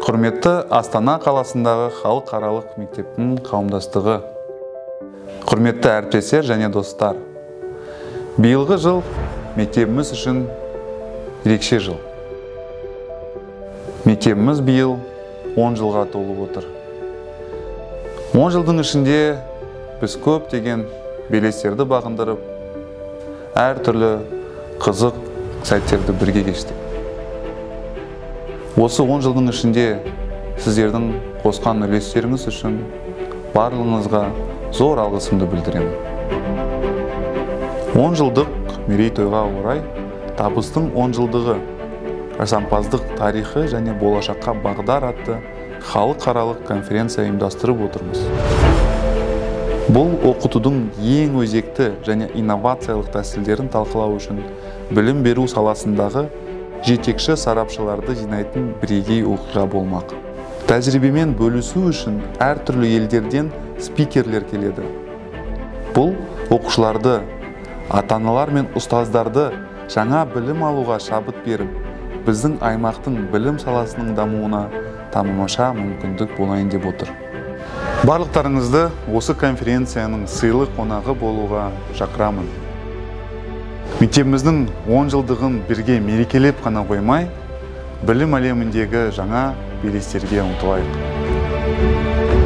Құрметті Астана қаласындағы халықаралық мектептің қауымдастығы, құрметті әріптестер және достар, биылғы жыл мектебіміз үшін ерекше жыл. Мектебіміз биыл 10 жылға толып отыр. 10 жылдың ішінде біз көптеген белестерді бағындырып, әртүрлі қызық сәттерді бірге кештік. Осы 10 жылдың ішінде сіздердің қосқан үлестеріңіз үшін барлығыңызға зор алғысымды білдіремін. 10 жылдық мерейтойға орай табыстың 10 жылдығы жасампаздық тарихы және болашаққа бағдар атты халықаралық конференция ұйымдастырып отырмыз. Бұл оқытудың ең өзекті және инновациялық тәсілдерін талқылау үшін білім беру саласындағы жетекші сарапшыларды жинайтын бірегей оқиға болмақ. Тәжірибемен бөлісу үшін әртүрлі елдерден спикерлер келеді. Бұл оқушыларды, ата-аналар мен ұстаздарды жаңа білім алуға шабыт беріп, біздің аймақтың білім саласының дамуына тамаша мүмкіндік болайын деп отыр. Барлықтарыңызды осы конференцияның сыйлы қонағы болуға шақырамын. Мектебіміздің 10 жылдығын бірге мерекелеп қана қоймай, білім әлеміндегі жаңа белестерге ұмтылайық.